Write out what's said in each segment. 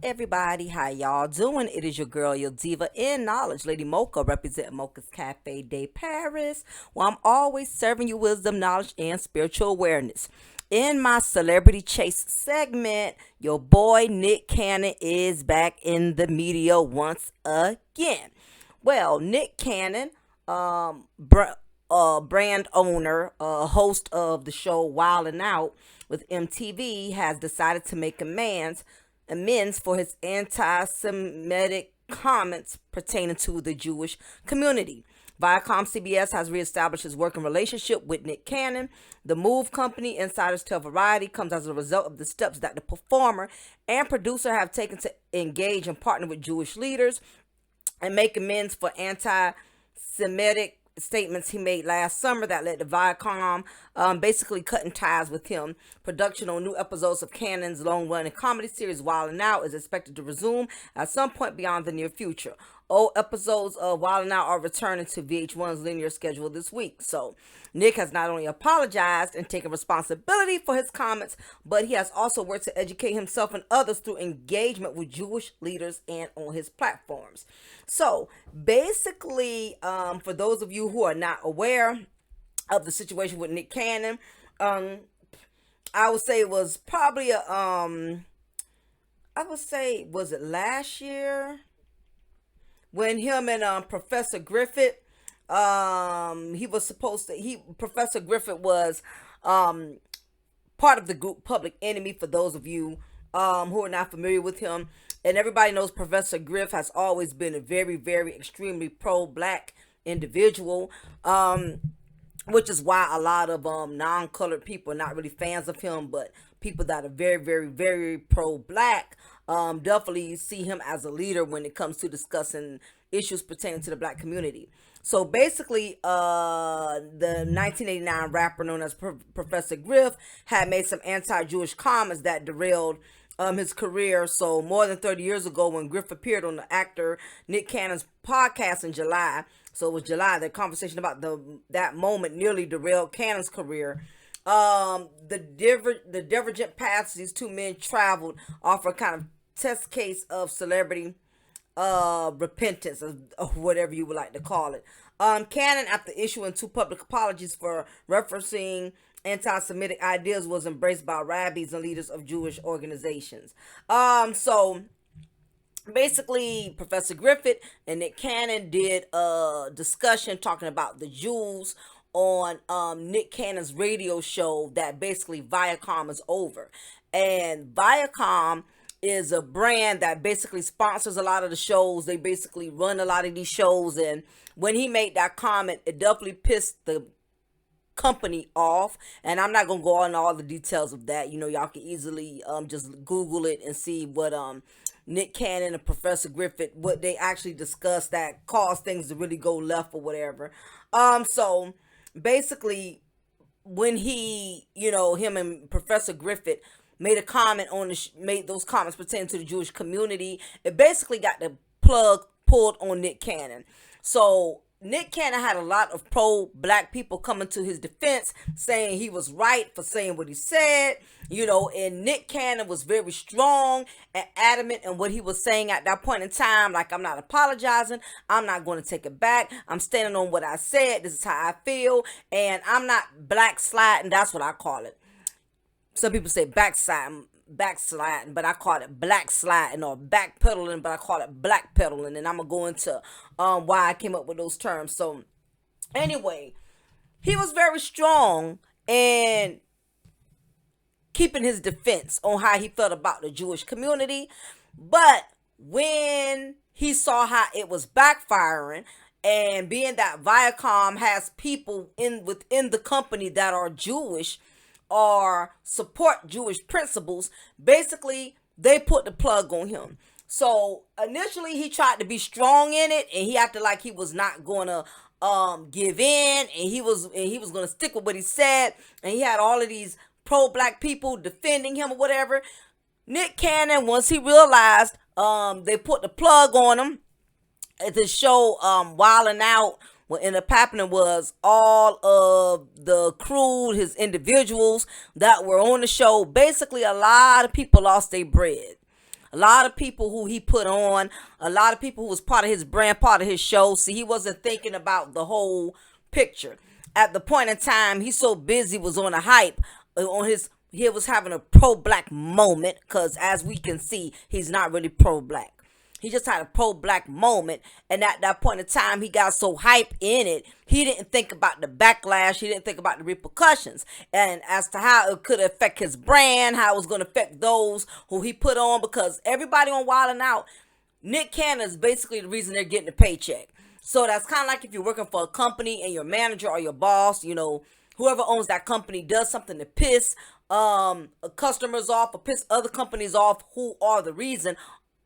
everybody? How y'all doing? It is your girl, your diva in knowledge, Lady Mocha, representing Mocha's Cafe de Paris, where I'm always serving you wisdom, knowledge, and spiritual awareness. In my celebrity chase segment, your boy Nick Cannon is back in the media once again. Well, Nick Cannon, brand owner, host of the show Wild and Out with MTV, has decided to make amends for his anti-Semitic comments pertaining to the Jewish community. Viacom CBS has reestablished his working relationship with Nick Cannon. The move, company insiders tell Variety, comes as a result of the steps that the performer and producer have taken to engage and partner with Jewish leaders and make amends for anti-Semitic statements he made last summer that led to Viacom basically cutting ties with him. Production on new episodes of Cannon's long-running comedy series Wild 'N Out is expected to resume at some point beyond the near future. Old episodes of Wild 'N Out are returning to VH1's linear schedule this week. So Nick has not only apologized and taken responsibility for his comments, but he has also worked to educate himself and others through engagement with Jewish leaders and on his platforms. So basically, for those of you who are not aware of the situation with Nick Cannon, I would say it was probably was it last year when him and Professor Griffith, Professor Griffith was part of the group Public Enemy, for those of you who are not familiar with him. And everybody knows Professor Griff has always been a very, very extremely pro-black individual, which is why a lot of non-colored people are not really fans of him, but people that are very, very, very pro-black definitely see him as a leader when it comes to discussing issues pertaining to the black community. So basically, the 1989 rapper known as Professor Griff had made some anti-Jewish comments that derailed his career. So more than 30 years ago, when Griff appeared on the actor Nick Cannon's podcast in July, so it was July, the conversation about that moment nearly derailed Cannon's career. The divergent paths these two men traveled offer a kind of test case of celebrity repentance, or whatever you would like to call it. Cannon, after issuing two public apologies for referencing anti-Semitic ideas, was embraced by rabbis and leaders of Jewish organizations. So basically, Professor Griffith and Nick Cannon did a discussion talking about the Jews on Nick Cannon's radio show that basically Viacom is over. And Viacom is a brand that basically sponsors a lot of the shows. They basically run a lot of these shows. And when he made that comment, it definitely pissed the company off. And I'm not gonna go on all the details of that. Y'all can easily just Google it and see what Nick Cannon and Professor Griffith, what they actually discussed that caused things to really go left or whatever. So basically, when him and Professor Griffith made a comment made those comments pertaining to the Jewish community, it basically got the plug pulled on Nick Cannon. So Nick Cannon had a lot of pro-black people coming to his defense, saying he was right for saying what he said, and Nick Cannon was very strong and adamant in what he was saying at that point in time. Like, I'm not apologizing. I'm not going to take it back. I'm standing on what I said. This is how I feel. And I'm not black sliding. That's what I call it. Some people say backsliding, but I call it black sliding, or backpedaling, but I call it black pedaling. And I'm going to go into why I came up with those terms. So anyway, he was very strong in keeping his defense on how he felt about the Jewish community. But when he saw how it was backfiring, and being that Viacom has people within the company that are Jewish or support Jewish principles, basically they put the plug on him. So initially he tried to be strong in it, and he acted like he was not gonna give in, and he was gonna stick with what he said, and he had all of these pro-black people defending him or whatever. Nick Cannon, once he realized they put the plug on him at the show Wild 'N Out, what ended up happening was all of the crew, his individuals that were on the show, basically a lot of people lost their bread. A lot of people who he put on, a lot of people who was part of his brand, part of his show. See, he wasn't thinking about the whole picture. At the point in time, he's so busy, was on a hype, on his, he was having a pro-black moment, because as we can see, he's not really pro-black. He just had a pro-black moment, and at that point in time, he got so hype in it, he didn't think about the backlash, he didn't think about the repercussions, and as to how it could affect his brand, how it was going to affect those who he put on, because everybody on Wild 'N Out, Nick Cannon is basically the reason they're getting a paycheck. So that's kind of like if you're working for a company and your manager or your boss, you know, whoever owns that company does something to piss customers off or piss other companies off who are the reason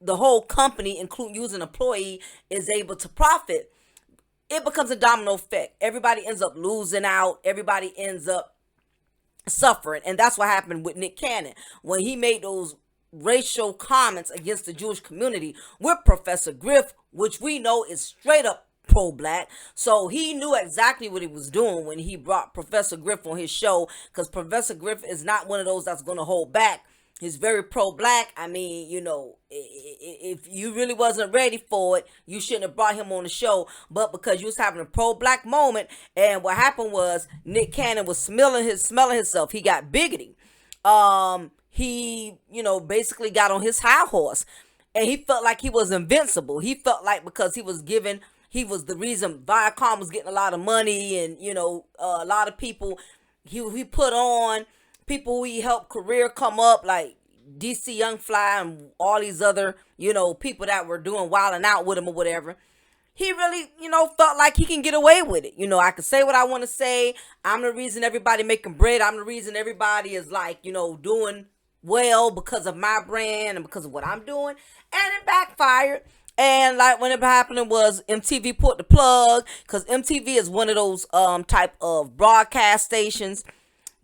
the whole company, including you as an employee, is able to profit. It becomes a domino effect. Everybody ends up losing out. Everybody ends up suffering. And that's what happened with Nick Cannon. When he made those racial comments against the Jewish community with Professor Griff, which we know is straight up pro-black. So he knew exactly what he was doing when he brought Professor Griff on his show, because Professor Griff is not one of those that's going to hold back. He's very pro-black. I mean, you know, if you really wasn't ready for it, you shouldn't have brought him on the show. But because you was having a pro-black moment, and what happened was Nick Cannon was smelling himself. He got biggity. He, you know, basically got on his high horse, and he felt like he was invincible. He felt like because he was the reason Viacom was getting a lot of money, and, you know, a lot of people he put on. People who he helped career come up, like DC Young Fly and all these other, you know, people that were doing Wild 'N Out with him or whatever. He really, you know, felt like he can get away with it. You know, I can say what I want to say. I'm the reason everybody making bread. I'm the reason everybody is, like, you know, doing well because of my brand and because of what I'm doing. And it backfired. And like when it happened was MTV put the plug, because MTV is one of those type of broadcast stations.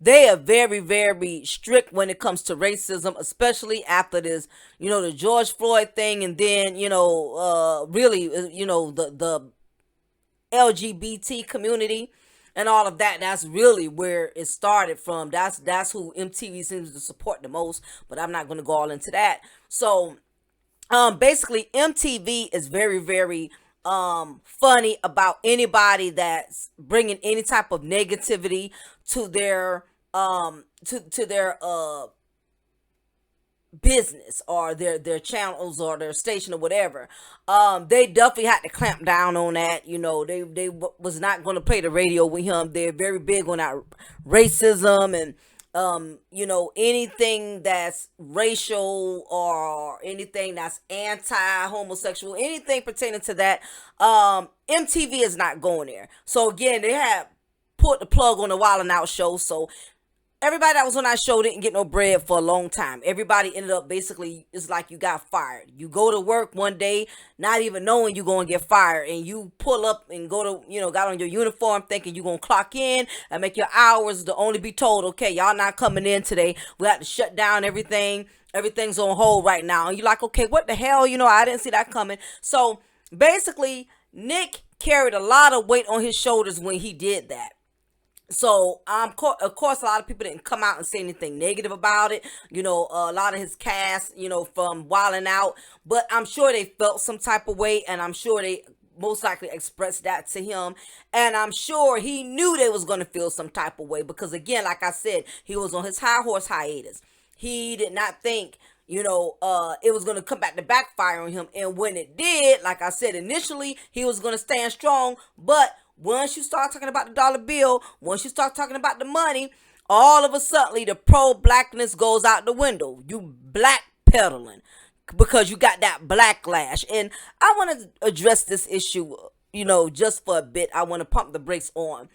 They are very, very strict when it comes to racism, especially after this, you know, the George Floyd thing, and then, you know, really, you know, the LGBT community and all of that. That's really where it started from. That's who MTV seems to support the most, but I'm not going to go all into that. So, basically, MTV is very, very funny about anybody that's bringing any type of negativity to their to their business or their channels or their station or whatever. They definitely had to clamp down on that. You know, they was not going to play the radio with him. They're very big on that racism and you know, anything that's racial or anything that's anti-homosexual, anything pertaining to that, MTV is not going there. So again, they had put the plug on the Wild 'N Out show. So everybody that was on that show didn't get no bread for a long time. Everybody ended up basically, it's like you got fired. You go to work one day, not even knowing you're going to get fired. And you pull up and go to, you know, got on your uniform thinking you're going to clock in and make your hours to only be told, okay, y'all not coming in today. We have to shut down everything. Everything's on hold right now. And you're like, okay, what the hell? You know, I didn't see that coming. So basically, Nick carried a lot of weight on his shoulders when he did that. So, of course, a lot of people didn't come out and say anything negative about it. You know, a lot of his cast, you know, from Wild 'N Out. But I'm sure they felt some type of way, and I'm sure they most likely expressed that to him. And I'm sure he knew they was going to feel some type of way because, again, like I said, he was on his high horse hiatus. He did not think, you know, it was going to come back to backfire on him. And when it did, like I said, initially, he was going to stand strong, but once you start talking about the dollar bill, once you start talking about the money, all of a sudden the pro-blackness goes out the window. You black-pedaling because you got that backlash. And I want to address this issue, you know, just for a bit. I want to pump the brakes on,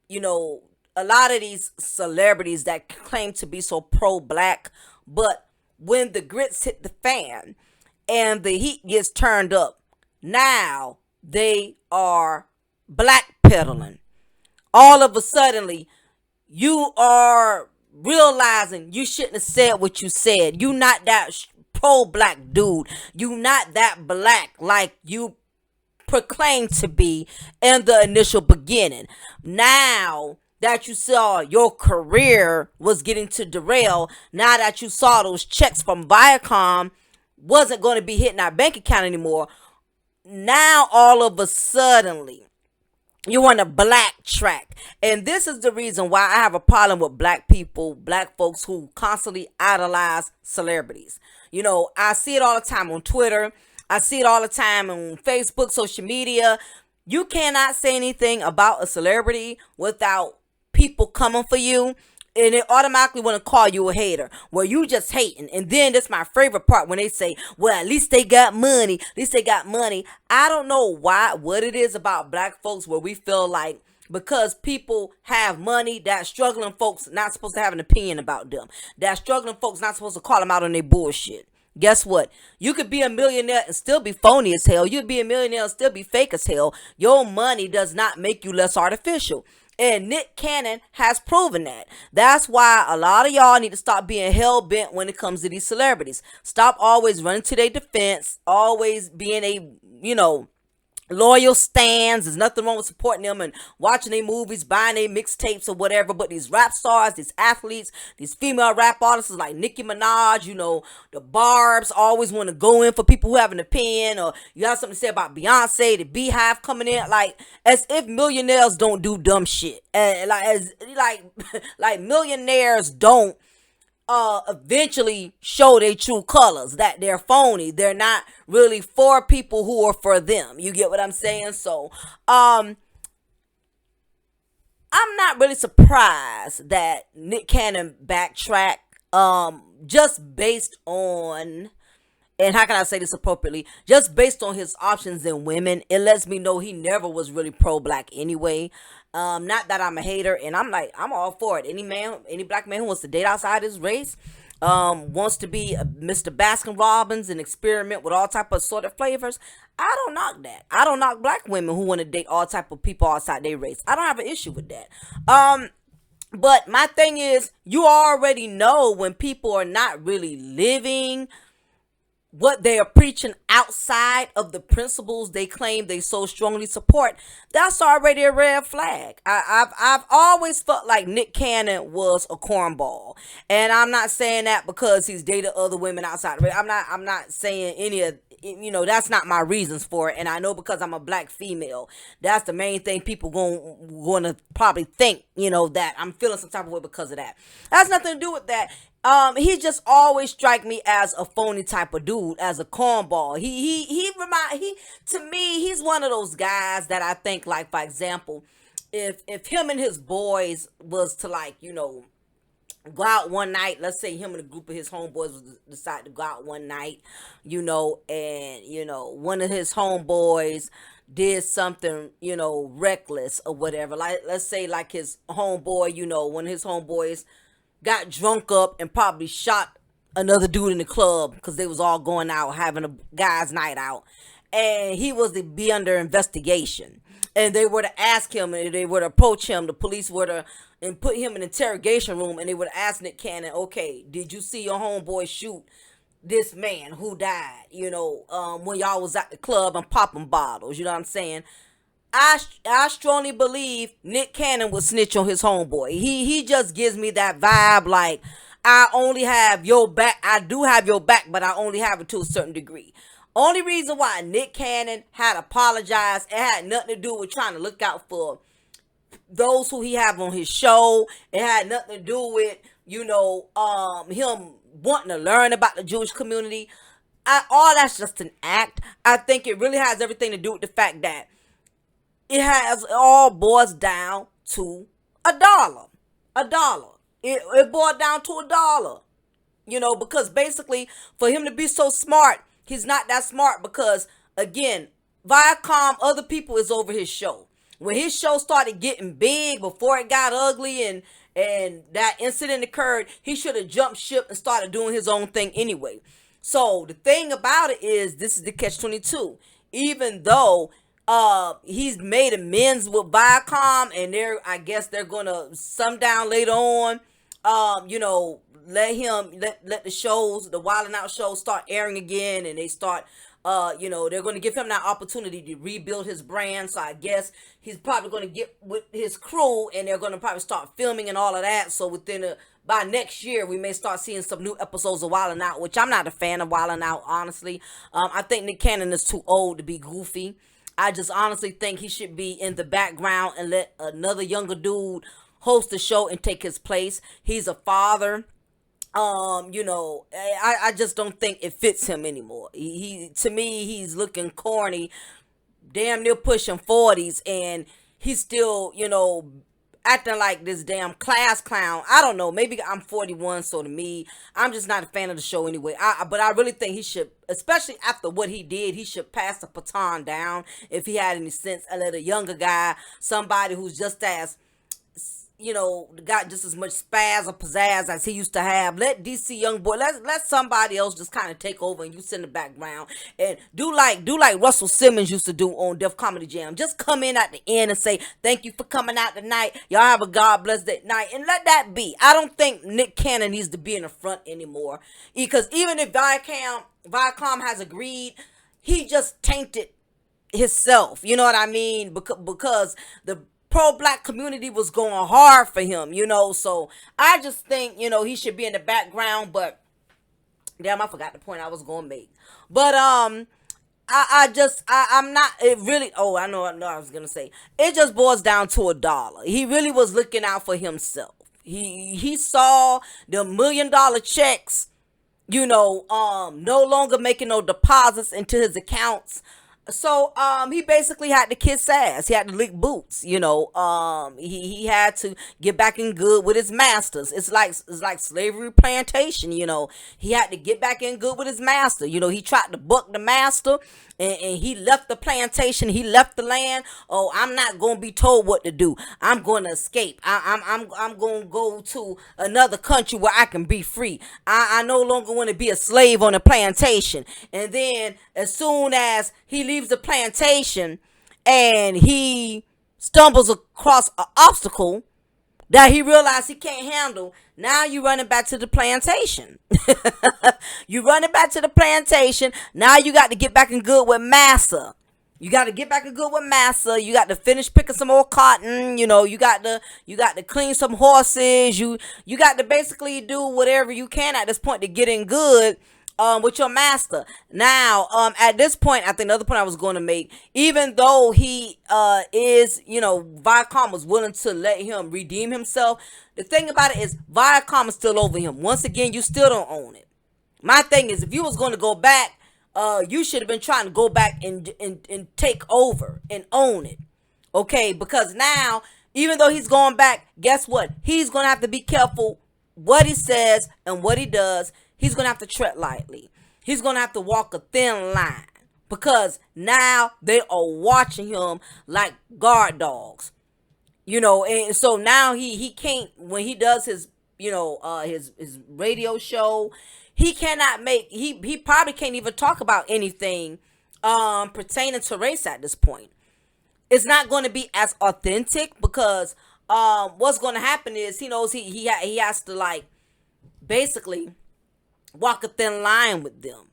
you know, a lot of these celebrities that claim to be so pro-black, but when the grits hit the fan and the heat gets turned up, now they are blackpedaling. All of a suddenly, you are realizing you shouldn't have said what you said. You not that pro-black dude. You not that black like you proclaimed to be in the initial beginning. Now, that you saw your career was getting to derail, now that you saw those checks from Viacom wasn't going to be hitting our bank account anymore, now all of a suddenly you want to black track. And this is the reason why I have a problem with black people, black folks who constantly idolize celebrities. I see it all the time on Twitter. I see it all the time on Facebook, social media. You cannot say anything about a celebrity without people coming for you, and it automatically want to call you a hater. Well, you just hating. And then that's my favorite part, when they say, well, at least they got money. At least they got money. I don't know what it is about black folks where we feel like because people have money, that struggling folks not supposed to have an opinion about them. That struggling folks not supposed to call them out on their bullshit. Guess what? You could be a millionaire and still be phony as hell. You could be a millionaire and still be fake as hell. Your money does not make you less artificial. And Nick Cannon has proven that. That's why a lot of y'all need to stop being hell-bent when it comes to these celebrities. Stop always running to their defense, always being loyal stands. There's nothing wrong with supporting them and watching their movies, buying their mixtapes or whatever. But these rap stars, these athletes, these female rap artists like Nicki Minaj, the Barbs always want to go in for people who have an opinion, or you have something to say about Beyonce, the Beehive coming in, like as if millionaires don't do dumb shit, and like millionaires don't eventually show their true colors, that they're phony. They're not really for people who are for them. You get what I'm saying? So, I'm not really surprised that Nick Cannon backtracked, just based on, and how can I say this appropriately? Just based on his options in women, it lets me know he never was really pro-black anyway. Not that I'm a hater, and I'm all for it. Any black man who wants to date outside his race, wants to be a Mr. Baskin Robbins and experiment with all type of assorted flavors, I don't knock that. I don't knock black women who want to date all type of people outside their race. I don't have an issue with that. But my thing is, you already know when people are not really living what they are preaching outside of the principles they claim they so strongly support. That's already a red flag. I've always felt like Nick Cannon was a cornball, and I'm not saying that because he's dated other women outside. I'm not saying any of, that's not my reasons for it. And I know because I'm a black female, that's the main thing people gonna probably think, that I'm feeling some type of way because of that. That's nothing to do with that. He just always strike me as a phony type of dude, as a cornball. To me, he's one of those guys that I think, like, for example, if him and his boys was to, like, go out one night, let's say him and a group of his homeboys decide to go out one night, and one of his homeboys did something, reckless or whatever. Like, let's say like his homeboy, one of his homeboys got drunk up and probably shot another dude in the club because they was all going out having a guy's night out, and he was to be under investigation, and they were to ask him, and they were to approach him, the police were to and put him in an interrogation room, and they would ask Nick Cannon, okay, did you see your homeboy shoot this man who died, when y'all was at the club and popping bottles? You know what I'm saying? I strongly believe Nick Cannon would snitch on his homeboy. He just gives me that vibe, like, I only have your back. I do have your back, but I only have it to a certain degree. Only reason why Nick Cannon had apologized, it had nothing to do with trying to look out for those who he have on his show. It had nothing to do with, him wanting to learn about the Jewish community. All that's just an act. I think it really has everything to do with the fact that it all boils down to $1. It boiled down to $1. Because basically for him to be so smart, he's not that smart because, again, Viacom, other people is over his show. When his show started getting big, before it got ugly and that incident occurred, he should have jumped ship and started doing his own thing anyway. So the thing about it is, this is the catch-22. Even though he's made amends with Viacom, and I guess they're gonna sometime later on, let the shows, the Wild 'N Out shows, start airing again, and they start They're going to give him that opportunity to rebuild his brand. So I guess he's probably going to get with his crew, and they're going to probably start filming and all of that. So by next year, we may start seeing some new episodes of Wildin' Out, which I'm not a fan of Wildin' Out, honestly. I think Nick Cannon is too old to be goofy. I just honestly think he should be in the background and let another younger dude host the show and take his place. He's a father. I just don't think it fits him anymore. To me, he's looking corny, damn near pushing 40s, and he's still, acting like this damn class clown. I don't know. Maybe I'm 41, so to me, I'm just not a fan of the show anyway. But I really think he should, especially after what he did, he should pass the baton down if he had any sense, and let a younger guy, somebody who's just as, got just as much spaz or pizzazz as he used to have. Let DC young boy, let somebody else just kind of take over, and you sit in the background and do like Russell Simmons used to do on Def Comedy Jam. Just come in at the end and say, thank you for coming out tonight. Y'all have a God bless that night, and let that be. I don't think Nick Cannon needs to be in the front anymore, because even if Viacom has agreed, he just tainted himself. You know what I mean? Because the pro-black community was going hard for him, so I just think, he should be in the background. But damn, I forgot the point I was going to make. But I'm not, it really, I know what I was going to say. It just boils down to $1. He really was looking out for himself. He saw the $1 million checks, no longer making no deposits into his accounts. So he basically had to kiss ass. He had to lick boots. He had to get back in good with his masters. It's like slavery plantation. He had to get back in good with his master. He tried to buck the master, and he left the plantation. He left the land. Oh, I'm not gonna be told what to do. I'm gonna escape. I'm gonna go to another country where I can be free. I no longer want to be a slave on a plantation. And then as soon as he leaves the plantation and he stumbles across an obstacle that he realized he can't handle, now you running back to the plantation. You running back to the plantation. Now you got to get back in good with massa. You got to get back in good with massa. You got to finish picking some more cotton. You got to clean some horses. You got to basically do whatever you can at this point to get in good with your master. Now, at this point, I think the other point I was going to make, even though he is, Viacom was willing to let him redeem himself, the thing about it is Viacom is still over him. Once again, you still don't own it. My thing is, if you was going to go back, you should have been trying to go back and take over and own it. Okay, because now, even though he's going back, guess what? He's going to have to be careful what he says and what he does. He's going to have to tread lightly. He's going to have to walk a thin line, because now they are watching him like guard dogs. And so now he can't, when he does his, his radio show, he cannot he probably can't even talk about anything pertaining to race at this point. It's not going to be as authentic, because what's going to happen is he knows he has to basically walk a thin line with them.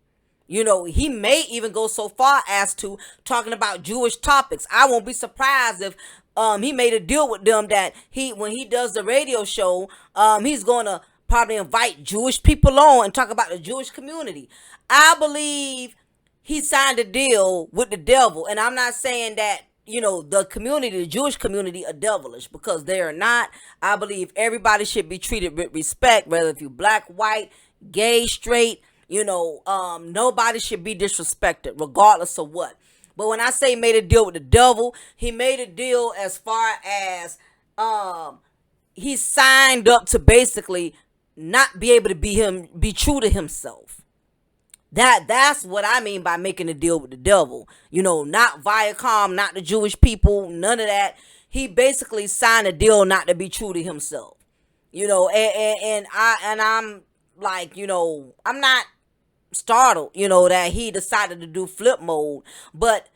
He may even go so far as to talking about Jewish topics. I won't be surprised if he made a deal with them that when he does the radio show, he's going to probably invite Jewish people on and talk about the Jewish community. I believe he signed a deal with the devil, and I'm not saying that the Jewish community are devilish, because they are not. I believe everybody should be treated with respect, whether if you black, white, gay, straight, nobody should be disrespected regardless of what. But when I say made a deal with the devil, he made a deal as far as he signed up to basically not be able to be true to himself. That's what I mean by making a deal with the devil. Not Viacom, not the Jewish people, none of that. He basically signed a deal not to be true to himself. And I'm like, I'm not startled, that he decided to do flip mode. But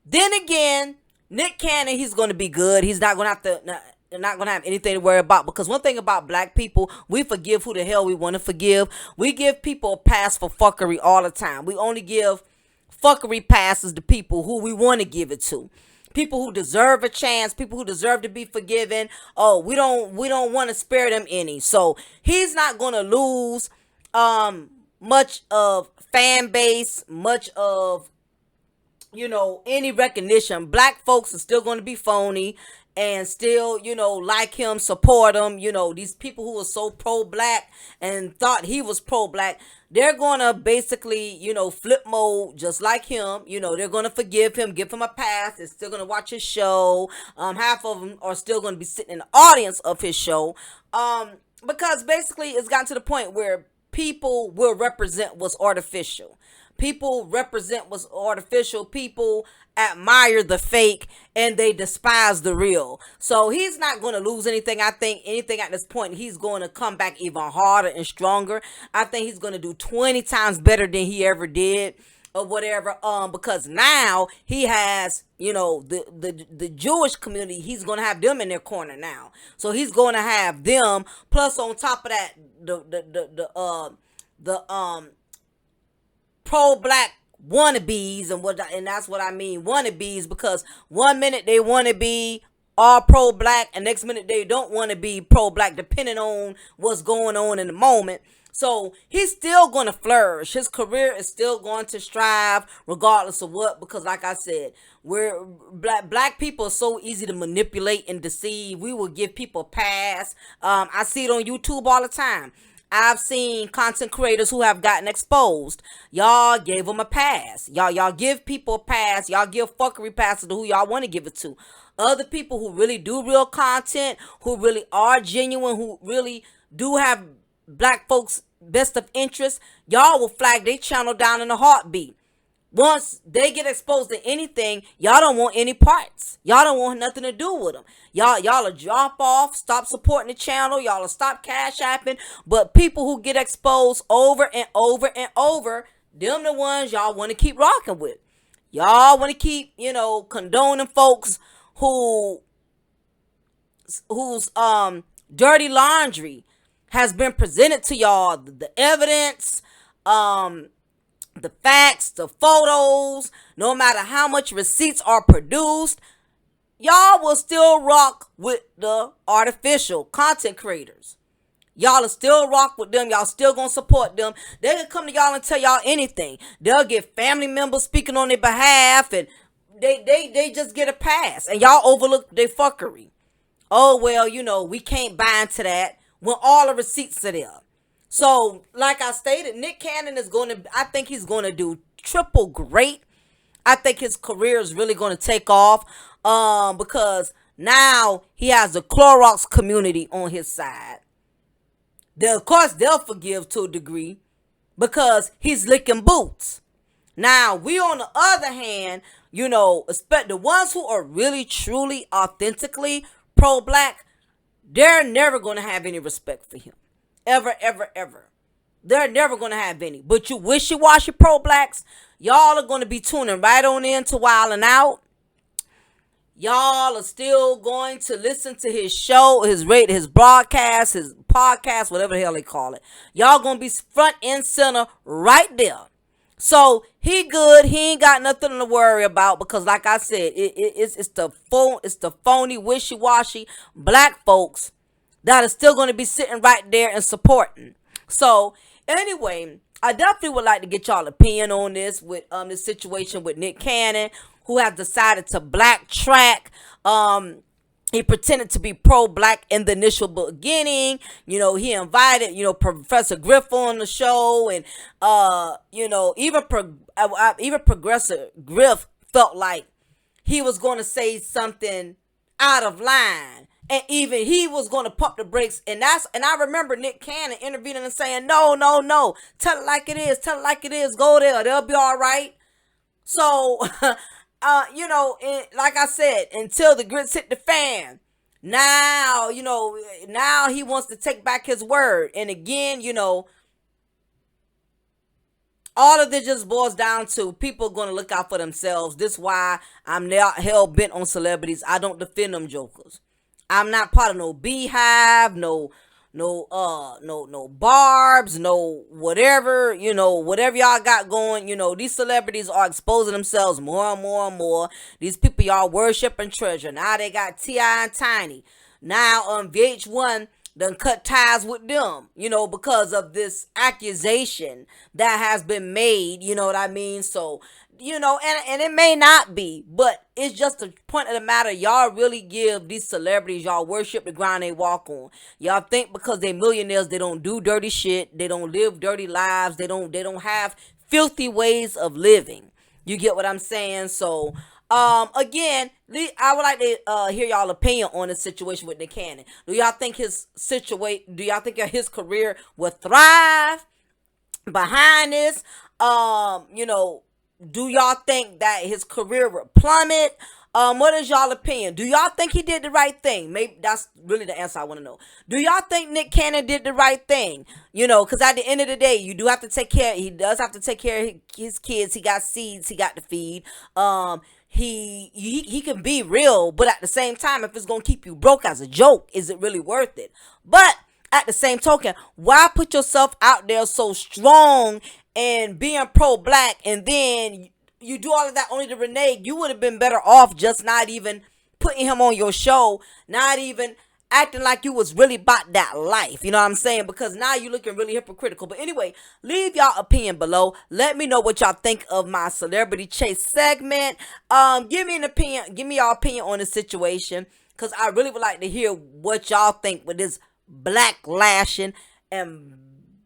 then again, Nick Cannon, he's going to be good. He's not going to have anything to worry about, because one thing about black people, we forgive who the hell we want to forgive. We give people a pass for fuckery all the time. We only give fuckery passes to people who we want to give it to. People who deserve a chance, people who deserve to be forgiven. Oh, we don't want to spare them any. So he's not gonna lose much of fan base, much of any recognition. Black folks are still going to be phony and still, like him, support him. These people who were so pro-black and thought he was pro-black, they're going to basically, flip mode just like him. They're going to forgive him, give him a pass. They're still going to watch his show. Half of them are still going to be sitting in the audience of his show. Because basically it's gotten to the point where people will represent what's artificial. People represent what's artificial. People admire the fake and they despise the real. So he's not going to lose anything. I think anything at this point, he's going to come back even harder and stronger. I think he's going to do 20 times better than he ever did or whatever. Because now he has, the Jewish community, he's going to have them in their corner now. So he's going to have them. Plus on top of that, the pro-black wannabes and that's what I mean, wannabes, because one minute they want to be all pro-black and next minute they don't want to be pro-black, depending on what's going on in the moment. So he's still going to flourish. His career is still going to strive regardless of what, because like I said, we're black people are so easy to manipulate and deceive. We will give people a pass. I see it on YouTube all the time. I've seen content creators who have gotten exposed. Y'all gave them a pass. Y'all give people a pass. Y'all give fuckery passes to who y'all want to give it to. Other people who really do real content, who really are genuine, who really do have black folks' best of interest, y'all will flag their channel down in a heartbeat. Once they get exposed to anything, y'all don't want any parts. Y'all don't want nothing to do with them. Y'all will drop off, stop supporting the channel. Y'all will stop cash apping. But people who get exposed over and over and over, them the ones y'all want to keep rocking with. Y'all want to keep, condoning folks whose dirty laundry has been presented to y'all. The evidence, the facts, the photos, no matter how much receipts are produced, y'all will still rock with the artificial content creators. Y'all will still rock with them. Y'all still gonna support them. They can come to y'all and tell y'all anything. They'll get family members speaking on their behalf, and they just get a pass, and y'all overlook their fuckery. Oh, well, we can't buy into that when all the receipts are there. So, like I stated, Nick Cannon I think he's going to do triple great. I think his career is really going to take off because now he has the Clorox community on his side. Of course, they'll forgive to a degree because he's licking boots. Now, we on the other hand, expect the ones who are really, truly, authentically pro-black, they're never going to have any respect for him. Ever, ever, ever. They're never going to have any. But you wishy-washy pro-blacks, y'all are going to be tuning right on in to Wildin' Out. Y'all are still going to listen to his show, his broadcast, his podcast, whatever the hell they call it. Y'all going to be front and center right there. So he good. He ain't got nothing to worry about because, like I said, it's the phony, wishy-washy black folks that are still going to be sitting right there and supporting. So, anyway, I definitely would like to get y'all opinion on this with this situation with Nick Cannon, who has decided to blacktrack. He pretended to be pro-black in the initial beginning. He invited, Professor Griff on the show, and even Progressive Griff felt like he was going to say something out of line. And even he was going to pump the brakes. And I remember Nick Cannon intervening and saying, no. Tell it like it is. Go there. They'll be all right. So, like I said, until the grits hit the fan, now he wants to take back his word. And again, all of this just boils down to people going to look out for themselves. This is why I'm now hell bent on celebrities. I don't defend them jokers. I'm not part of no beehive, no no barbs, no whatever, whatever y'all got going. These celebrities are exposing themselves more and more and more. These people y'all worship and treasure. Now they got T.I. and Tiny. Now VH1 done cut ties with them, because of this accusation that has been made, you know what I mean? So, and it may not be, but it's just the point of the matter. Y'all really give these celebrities, y'all worship the ground they walk on. Y'all think because they millionaires, they don't do dirty shit, they don't live dirty lives, they don't have filthy ways of living. You get what I'm saying? So, again, I would like to hear y'all opinion on the situation with Nick Cannon. Do y'all think his career will thrive behind this? Do y'all think that his career will plummet? What is y'all opinion? Do y'all think he did the right thing? Maybe that's really the answer I want to know. Do y'all think Nick Cannon did the right thing? Because at the end of the day, you do have to take care. He does have to take care of his kids. He got seeds. He got to feed. He can be real, but at the same time, if it's gonna keep you broke as a joke, is it really worth it? But at the same token, why put yourself out there so strong and being pro-black, and then you do all of that only to renege? You would have been better off just not even putting him on your show, not even acting like you was really about that life. You know what I'm saying? Because now you're looking really hypocritical. But anyway, leave y'all opinion below. Let me know what y'all think of my celebrity chase segment. Give me an opinion. Give me y'all opinion on the situation, because I really would like to hear what y'all think with this black lashing and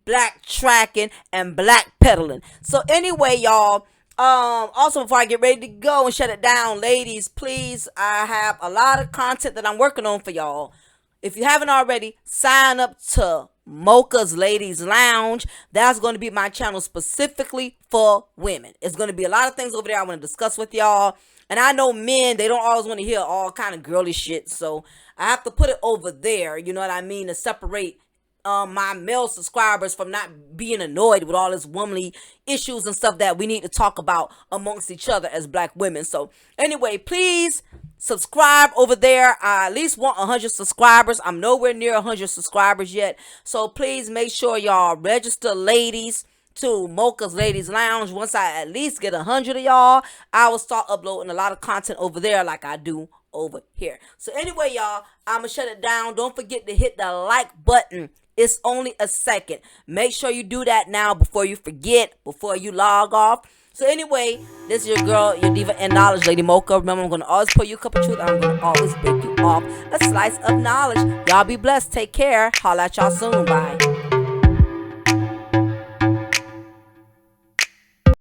black tracking and black peddling. So anyway, y'all, also before I get ready to go and shut it down, ladies, please, I have a lot of content that I'm working on for y'all. If you haven't already, sign up to Mocha's Ladies Lounge. That's going to be my channel specifically for women. It's going to be a lot of things over there I want to discuss with y'all. And I know men, they don't always want to hear all kind of girly shit. So I have to put it over there, you know what I mean, to separate my male subscribers from not being annoyed with all this womanly issues and stuff that we need to talk about amongst each other as black women. So anyway, please subscribe over there. I at least want 100 subscribers. I'm nowhere near 100 subscribers yet. So please make sure y'all register, ladies, to Mocha's Ladies Lounge. Once I at least get 100 of y'all, I will start uploading a lot of content over there like I do over here. So anyway, y'all, I'm gonna shut it down. Don't forget to hit the like button. It's only a second. Make sure you do that now before you forget, before you log off. So anyway, this is your girl, your diva and knowledge, Lady Mocha. Remember, I'm going to always pour you a cup of truth. I'm going to always break you off a slice of knowledge. Y'all be blessed. Take care. Holla at y'all soon. Bye.